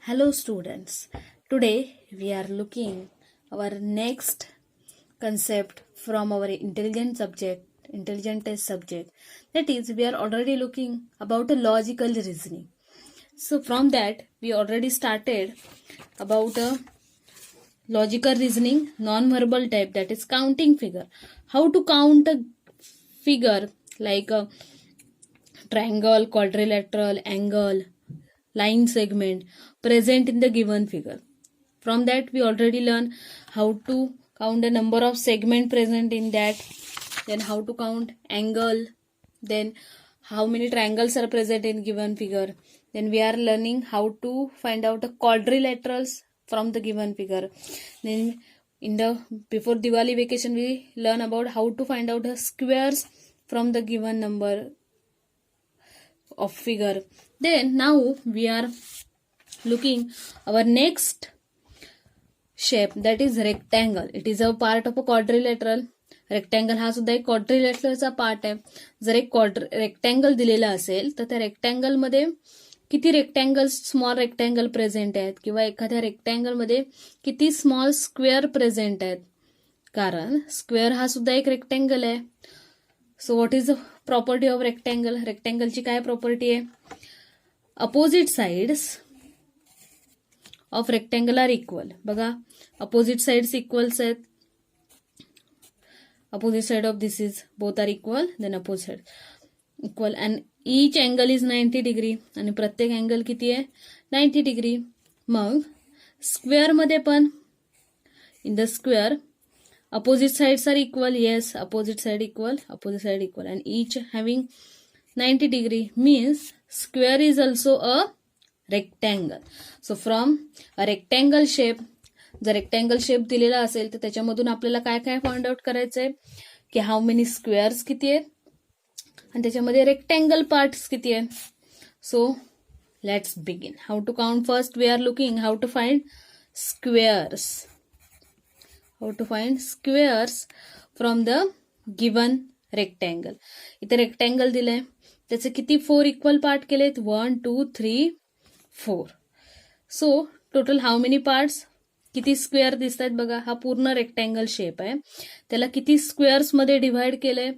Hello students. Today we are looking our next concept from our intelligent test subject. That is, we are already looking about a logical reasoning. So from that we already started about a logical reasoning non-verbal type, that is counting figure. How to count a figure like a triangle, quadrilateral, angle, line segment present in the given figure. From that we already learn how to count the number of segment present in that, then how to count angle, then how many triangles are present in given figure. Then we are learning how to find out the quadrilaterals from the given figure. Then in the before Diwali vacation we learn about how to find out the squares from the given number of figure. Then now we are looking our next shape, that is rectangle. It is a part of a quadrilateral. Rectangle हा सुद्धा एक क्वाड्रिलेटरलचा part आहे. जर एक rectangle दिलेला असेल तर त्या रेक्टँगल मध्ये किती रेक्टँगल स्मॉल रेक्टँगल प्रेझेंट आहेत किंवा एखाद्या रेक्टँगल मध्ये किती स्मॉल स्क्वेअर प्रेझेंट आहेत, कारण स्क्वेअर हा सुद्धा एक रेक्टँगल आहे. So what is the property of rectangle? रेक्टँगलची काय प्रॉपर्टी आहे? Opposite sides of rectangle are equal. बघा, अपोजिट साइड्स इक्वल्स आहेत. opposite side of this is both are equal, then opposite side equal and each angle is 90 degree आणि प्रत्येक angle किती आहे? 90 degree. मग स्क्वेअर मध्ये पण in the square opposite sides are equal. Yes, opposite side equal and each having 90 degree means square is also a rectangle. So from a rectangle shape, जर rectangle shape दिलेला असेल तर त्याच्यामधून आपल्याला काय काय फाइंड आउट करायचंय की हाऊ मेनी स्क्वेअर्स किती आहेत आणि त्याच्यामध्ये रेक्टँगल पार्ट्स किती आहेत. So let's begin. How to count? First we are looking how to find squares. From the given rectangle. इथे रेक्टँगल दिलंय, त्याचे किती 4 इक्वल पार्ट केलेत? 1 2 3 4. So total how many parts? किती स्क्वेअर दिसत आहेत बघा. हा पूर्ण रेक्टँगल शेप आहे, त्याला किती स्क्वेअर्स मध्ये डिव्हाइड केलंय?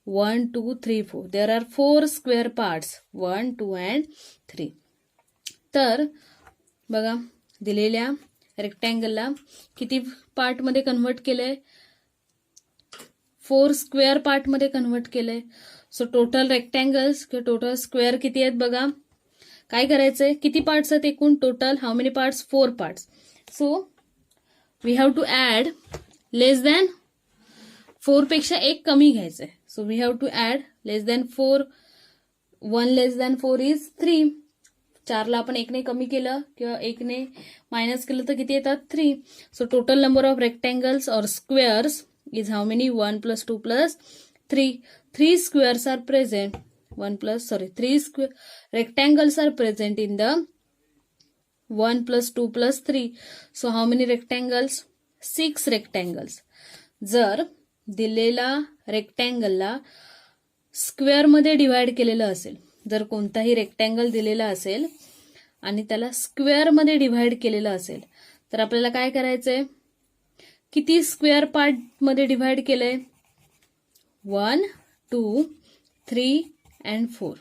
1 2 3 4. There are 4 square parts, 1 2 and 3. तर बघा, दिलेल्या रेक्टँगलला किती पार्ट मध्ये कन्व्हर्ट केलंय? 4 स्क्वेअर पार्ट मध्ये कन्व्हर्ट केलंय. सो टोटल रेक्टँगल्स किंवा टोटल स्क्वेअर किती आहेत बघा. काय करायचंय? किती पार्ट्स आहेत एकूण? Total how many parts? 4 parts. So we have to add less than 4 पेक्षा एक कमी घ्यायचंय. So we have to add less than 4. 1 less than 4 is 3. 4ला आपण 1ने कमी केलं किंवा 1ने मायनस केलं तर किती येतात? 3. So total number of rectangles और squares is how many? 1 + 2 + 3. 3 squares are present. 3 rectangles are present in the 1 + 2 + 3. So how many rectangles? 6 rectangles. जर दिलेला रेक्टँगलला स्क्वेअर मध्ये डिव्हाइड केलेलं असेल, जर कोणताही रेक्टँगल दिलेला असेल आणि त्याला स्क्वेअर मध्ये डिव्हाइड केलेलं असेल तर आपल्याला काय करायचंय? किती स्क्वेअर पार्ट मध्ये डिव्हाइड केलंय? 1 2 3 अँड 4.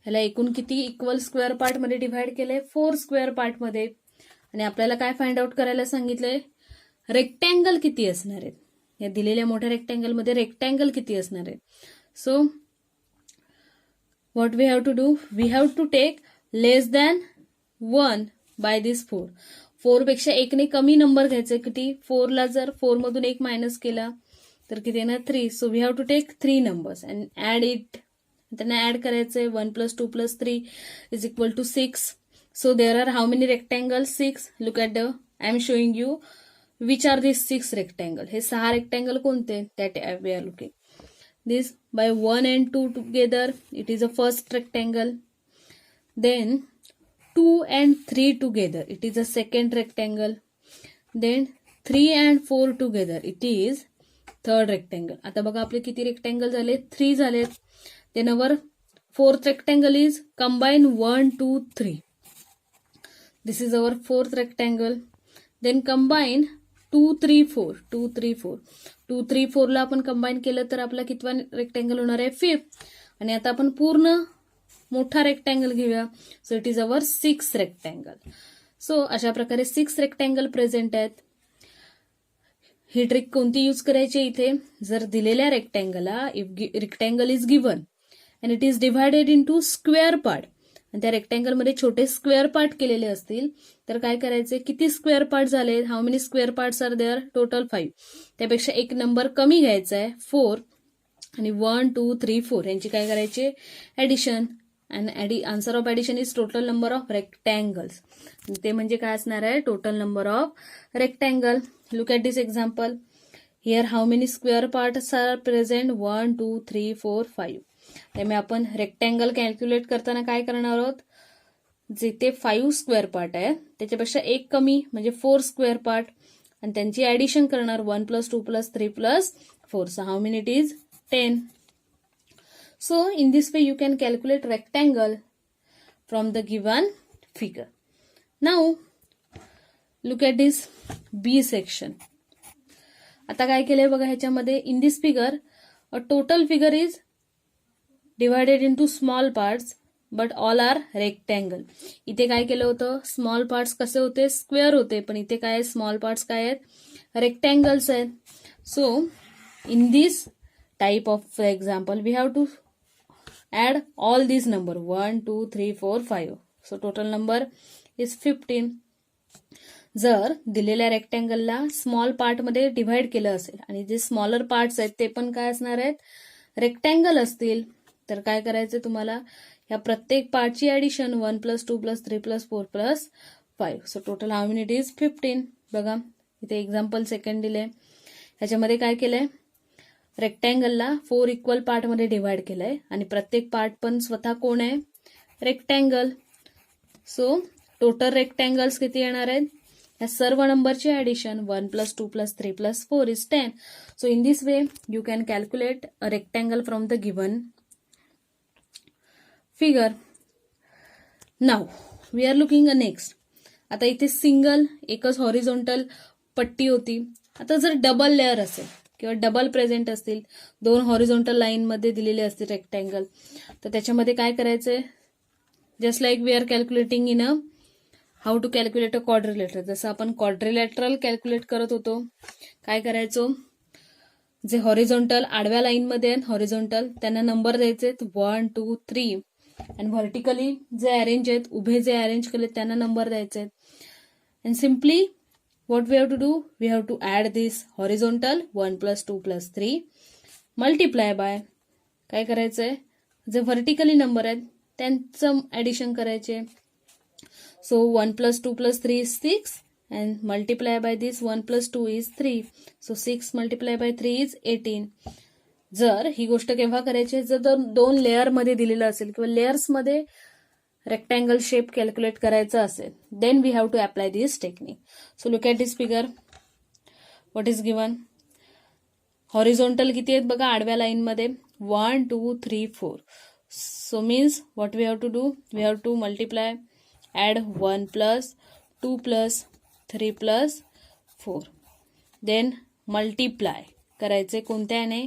ह्याला एकूण किती इक्वल स्क्वेअर पार्ट मध्ये डिव्हाइड केलंय? 4 स्क्वेअर पार्ट मध्ये. आणि आपल्याला काय फाइंड आउट करायला सांगितलंय? रेक्टँगल किती असणार आहेत. या दिलेल्या मोठ्या रेक्टँगल मध्ये रेक्टँगल किती असणार आहेत. So what we have to do? We have to take less than 1 by this 4. 4 पेक्षा 1ने कमी नंबर घ्यायचे. किती? 4ला जर 4 मधून 1 मायनस केला तर किती येणार? 3. So we have to take 3 numbers and add it. त्यांना ऍड करायचंय. 1 + 2 + 3 is equal to 6. So there are how many rectangle? 6. Look at the I am showing you which are this 6 rectangle. हे 6 rectangle कोणते? That we are looking. This by 1 and 2 together it is a first rectangle. Then 2 and 3 together it is a second rectangle. Then 3 and 4 together it is third rectangle. आता बघा आपले किती rectangle झाले? 3 झालेत. Then our fourth rectangle is combine 1 2 3. This is our fourth rectangle. Then combine 2, 3, 4. 2, 3, 4. 2, 3, 4 ला आपण combine केलं तर आपला कितवा रेक्टँगल होणार आहे? 5th. आणि आता आपण पूर्ण मोठा रेक्टँगल घेऊया. So it is our 6th rectangle. So अशा प्रकारे 6 रेक्टँगल प्रेझेंट आहेत. ही ट्रिक कोणती यूज करायची इथे? जर दिलेल्या रेक्टँगलला rectangle is given and it is divided into square part आणि त्या रेक्टँगलमध्ये छोटे स्क्वेअर पार्ट केलेले असतील तर काय करायचे? किती स्क्वेअर पार्ट झाले? How many square parts are there? Total 5. त्यापेक्षा एक नंबर कमी घ्यायचा आहे 4 आणि 1, 2, 3, 4 यांची काय करायची? Addition. And answer of addition is total number of rectangles. ते म्हणजे काय असणार आहे? Total number of rectangle. Look at this example. Here how many square parts are present? 1, 2, 3, 4, 5. त्यामुळे आपण रेक्टँगल कॅल्क्युलेट करताना काय करणार आहोत? जिथे 5 स्क्वेअर पार्ट आहे त्याच्यापेक्षा एक कमी म्हणजे 4 स्क्वेअर पार्ट आणि त्यांची ऍडिशन करणार 1 + 2 + 3 + 4. So how many it is? 10. So in this way you can calculate rectangle from the given figure. Now look at this B section. आता काय केलंय बघा ह्याच्यामध्ये? in this figure a total figure is divided into small parts but all are rectangle. इथे काय केलं होतं? Small parts कसे होते? स्क्वेअर होते. पण इथे काय आहे? स्मॉल पार्ट्स काय आहेत? रेक्टँगल्स आहेत. So in this type of example we have to add all these number 1, 2, 3, 4, 5. So total number is 15. जर दिलेल्या रेक्टँगलला स्मॉल पार्टमध्ये डिव्हाइड केलं असेल आणि जे स्मॉलर पार्ट्स आहेत ते पण काय असणार आहेत? रेक्टँगल असतील तर काय करायचं तुम्हाला? या प्रत्येक पार्टची addition 1 + 2 + 3 + 4 + 5. So total how many it is? 15. बघा इथे एक्झाम्पल सेकंड दिले. ह्याच्यामध्ये काय केलंय? रेक्टँगलला 4 इक्वल पार्टमध्ये डिव्हाइड केलंय आणि प्रत्येक पार्ट पण स्वतः कोण आहे? रेक्टँगल. सो टोटल रेक्टँगल्स किती येणार आहेत? या सर्व नंबरची addition 1 + 2 + 3 + 4 is 10. So in this way you can calculate a rectangle from the given figure. Now we are looking at next. आता इथे सिंगल एकच हॉरिझॉन्टल पट्टी होती. आता जर डबल लेअर असेल किंवा डबल प्रेझेंट असतील, 2 हॉरिझॉन्टल लाईन मध्ये दिलेले असतील रेक्टँगल, तर त्याच्यामध्ये काय करायचंय? Just like we are calculating in a how to calculate a quadrilateral. जसं आपण क्वाड्रिलेटरल कॅल्क्युलेट करत होतो, काय करायचो? जे हॉरिझॉन्टल आडव्या लाईनमध्ये आहेत हॉरिझॉन्टल त्यांना नंबर द्यायचे 1, 2, 3 आणि व्हर्टिकली जे अरेंज आहेत उभे जे अरेंज केले त्यांना नंबर द्यायचे. And simply what we have to do? We have to add this horizontal 1 + 2 + 3 multiply by काय करायचंय? जे व्हर्टिकली नंबर आहेत त्यांचं ऍडिशन करायचे. So 1 + 2 + 3 is 6 and multiply by this 1 + 2 is 3. So 6 multiply by 3 is 18. जर ही गोष्ट केव्हा करायची? जर 2 लेअर मध्ये दिलेलं असेल किंवा लेअर्स मध्ये रेक्टँगल शेप कॅल्क्युलेट करायचं असेल, then we have to apply this technique. So look at this figure. What is given? Horizontal किती आहेत बघा आडव्या लाईनमध्ये? 1, 2, 3, 4. So means what we have to do? We have to multiply, add 1 + 2 + 3 + 4. Then multiply करायचे कोणत्याने?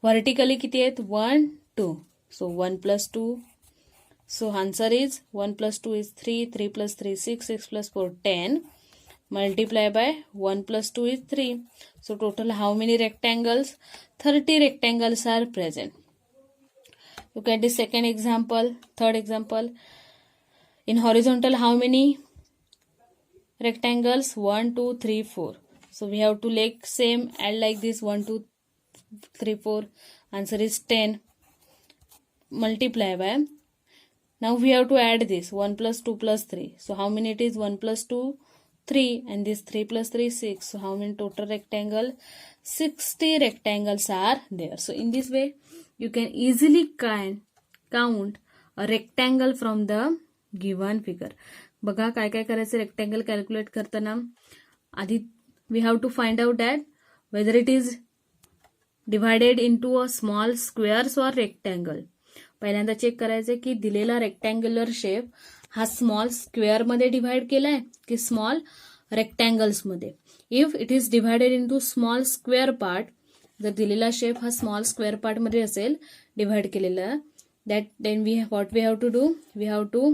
Vertically किती आहेत? 1, 2. So 1 + 2. So answer is 1 + 2 is 3, 3 + 3 6, 6 + 4 10. Multiply by 1 + 2 is 3. So total how many rectangles? 30 rectangles are present. Look at the second example, third example. In horizontal how many rectangles? 1, 2, 3, 4. So we have to like same add like this 1, 2, 3, 4. Answer is 10. Multiply by. Now we have to add this 1 + 2 + 3. So how many it is? 1 + 2, 3 and this 3 + 3, 6. So how many total rectangle? 60 rectangles are there. So in this way you can easily count a rectangle from the given figure. बघा काय काय करायचं rectangle calculate करताना. आधी we have to find out that whether it is divided into a small squares or rectangle. पहिल्यांदा check करायचे की दिलेला रेक्टँग्युलर शेप हा स्मॉल स्क्वेअर मध्ये डिव्हाइड केलाय की स्मॉल रेक्टँगल्स मध्ये. If it is divided into small square part, जर दिलेला शेप हा स्मॉल स्क्वेअर पार्ट मध्ये असेल डिव्हाइड केलेला, that then what we have to do, we have to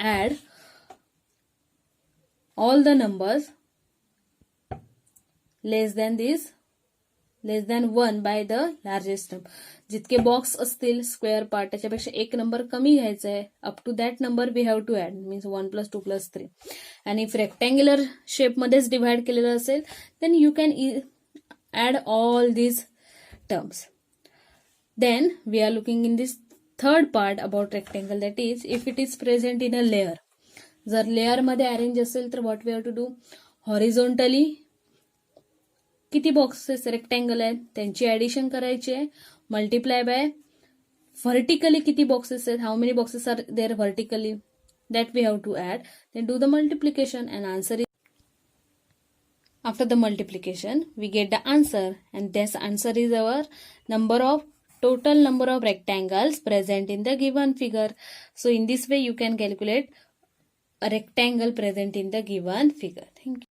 add all the numbers less than 1 by the largest number. जितके box असतील square part त्याच्यापेक्षा एक नंबर कमी घ्यायचा आहे. Up to that number we have to add, means 1 + 2 + 3. आणि if rectangular शेपमध्येच divide केलेलं असेल then you can add all these terms. Then we are looking in this third part about rectangle, that is if it is present in a layer. जर layer मध्ये arrange असेल तर what we have to do, horizontally किती boxes rectangle आहेत त्यांची addition करायची आहे, multiply by vertically किती बॉक्सेस आहेत, how many boxes are there vertically, that we have to add. Then do the multiplication and answer is, after the multiplication we get the answer and this answer is our total number of rectangles present in the given figure. So in this way you can calculate a rectangle present in the given figure. Thank you.